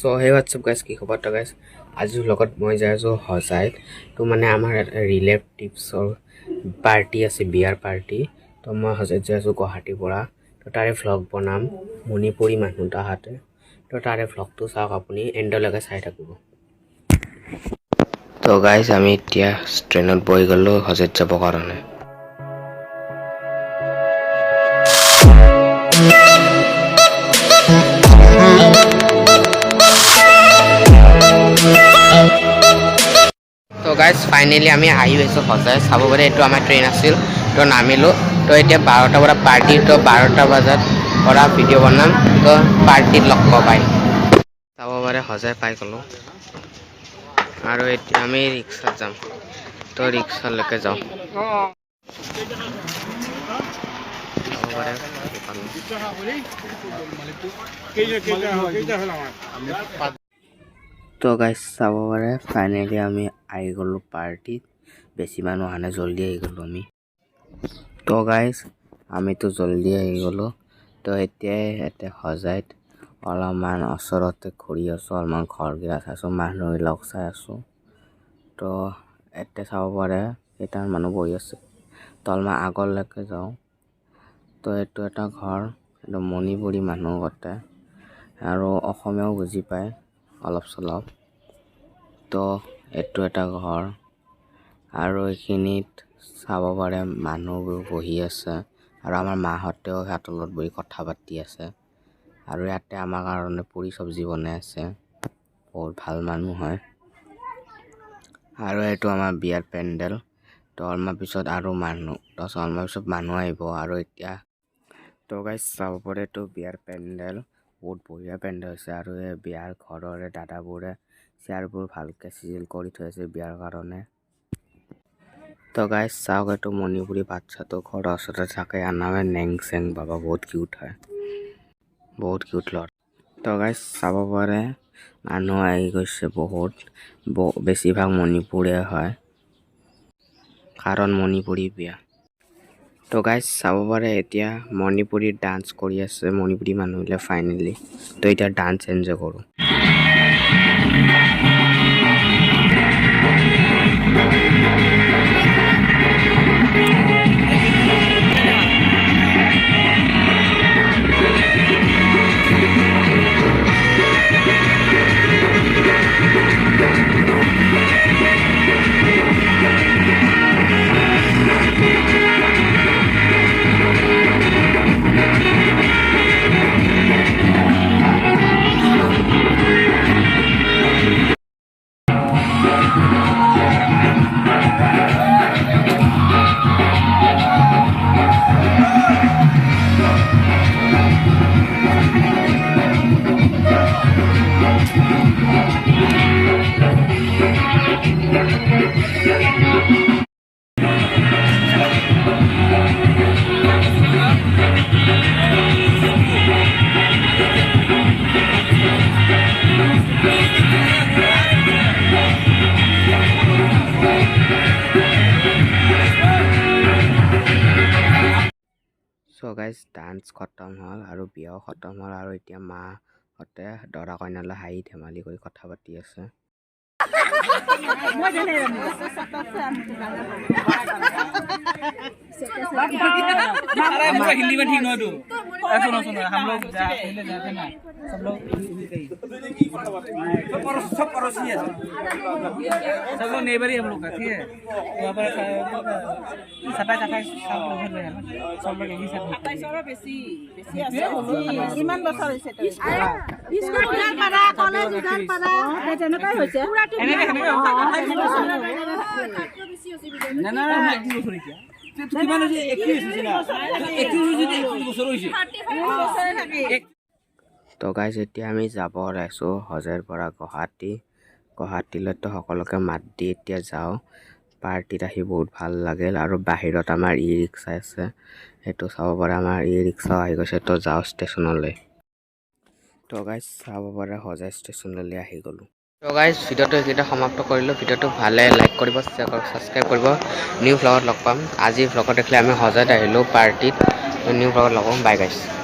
so hey what's up guys কি খবৰ তো guys আজিৰ লগত মই যাই আছো হজাইত তো মানে আমাৰ ৰিলেটিভছৰ পাৰ্টি আছে বিয়াৰ পাৰ্টি তো মই হজাইত যাই আছো গুৱাহাটীৰ পৰা তো তাৰে ভ্লগ বনাম মণিপুৰী মানুহ তাহাতে তো তাৰে ভ্লগটো চাওক আপুনি এণ্ডলৈকে চাই থাকিব তো গাইজ আমি এতিয়া ট্ৰেইনত বহি গ'লো হজাইত যাব কাৰণে তো গাইজ ফাইনেলি আমি আহি গৈছোঁ হজাই চাব পাৰে এইটো আমাৰ ট্ৰেইন আছিল তো নামিলোঁ তো এতিয়া 12টাৰ পৰা পাৰ্টি তো 12টা বজাত পৰা ভিডিঅ' বনাম তো পাৰ্টিত লগ পাই চাব পাৰে হজাই পাই গ'লোঁ আৰু এতিয়া আমি ৰিক্সাত যাম তো ৰিক্সালৈকে যাওঁ তো গাইজ চাব পাৰে ফাইনেলি আমি আহি গ'লোঁ পাৰ্টিত বেছি মানুহ অহা নাই জল্দি আহি গ'লোঁ আমি তো গাইজ আমিতো জল্দি আহি গ'লোঁ তো এতিয়া হজাইত অলপমান ওচৰতে ঘূৰি আছোঁ অলপমান ঘৰগিলা চাইছোঁ মানুহবিলাক চাই আছোঁ তো এতিয়া চাব পাৰে কেইটামান মানুহ বহি আছে তো অলপমান আগলৈকে যাওঁ তো এইটো এটা ঘৰ এইটো মণিপুৰী মানুহ গতে আৰু অসমীয়াও বুজি পায় অলপ চলপ তো এইটো এটা ঘৰ আৰু এইখিনিত চাব পাৰে মানুহবোৰ বহি আছে আৰু আমাৰ মাহঁতেও সিহঁতৰ লগত বহি কথা পাতি আছে আৰু ইয়াতে আমাৰ কাৰণে পুৰি চব্জি বনাই আছে বহুত ভাল মানুহ হয় আৰু এইটো আমাৰ বিয়াৰ পেণ্ডেল তো অলপমান পিছত আৰু মানুহ অলপমান পিছত মানুহ আহিব আৰু এতিয়া তো গাইজ চাব পাৰে এইটো বিয়াৰ পেণ্ডেল বহুত বঢ়িয়া পেণ্ডেল হৈছে আৰু এই বিয়াৰ ঘৰৰে দাদাবোৰে চেয়াৰবোৰ ভালকৈ চিজিল কৰি থৈ আছে বিয়াৰ কাৰণে তো গাইজ চাওক এইটো মণিপুৰী বাচ্চাটো ঘৰৰ ওচৰতে থাকে ইয়াৰ নামে নেংচেং বাবা বহুত কিউট হয় বহুত কিউট ল'ৰা তো গাইজ চাব পাৰে মানুহ আহি গৈছে বহুত বেছিভাগ মণিপুৰে হয় কাৰণ মণিপুৰী বিয়া তো গাইজ চাব পাৰে এতিয়া মণিপুৰী ডান্স কৰি আছে মণিপুৰী মানুহবিলাক ফাইনেলি তো এতিয়া ডান্স এনজয় কৰোঁ So guys ডান্স খতম হ'ল আৰু বিয়াও খতম হ'ল আৰু এতিয়া মাহঁতে দৰা কইনালৈ হাঁহি ধেমালি কৰি কথা পাতি আছে हिंदी में ठीक नहीं सुनो सुनो हम लोग पहले जाते ना सब लोग सब पड़ोसी है सब लोग नेबर ही हम लोग का ठीक है यहाँ पर सटा चटा सब लोग घर में है ना सब लोग एक ही साथ 27 বেশি আছে কিমান বছৰ হৈছে তো স্কুল উঠাৰ পৰা কলেজ উঠাৰ পৰা তেনেকৈ হৈছে না না না কি বছৰ এতিয়া কিমান হৈছে 21 হৈছে না 21 বছৰ হৈছে তো গাইজ এতিয়া আমি যাব ওলাইছোঁ হজাইৰ পৰা গুৱাহাটীলৈ তো সকলোকে মাত দি এতিয়া যাওঁ পাৰ্টিত আহি বহুত ভাল লাগিল আৰু বাহিৰত আমাৰ ই ৰিক্সা আছে সেইটো চাব পাৰে আমাৰ ই ৰিক্সাও আহি গৈছে তো যাওঁ ষ্টেচনলৈ তো গাইজ চাব পাৰে হজাই ষ্টেচনলৈ আহি গ'লোঁ তো গাইজ ভিডিঅ'টো এইকেইটা সমাপ্ত কৰিলোঁ ভিডিঅ'টো ভালে লাইক কৰিব শ্বেয়াৰ কৰিব ছাবস্ক্ৰাইব কৰিব নিউ ভ্লগত লগ পাম আজি ভ্লগত দেখিলে আমি হজাইত আহিলোঁ পাৰ্টিত নিউ ভ্লগত লগ পাম বাই গাইজ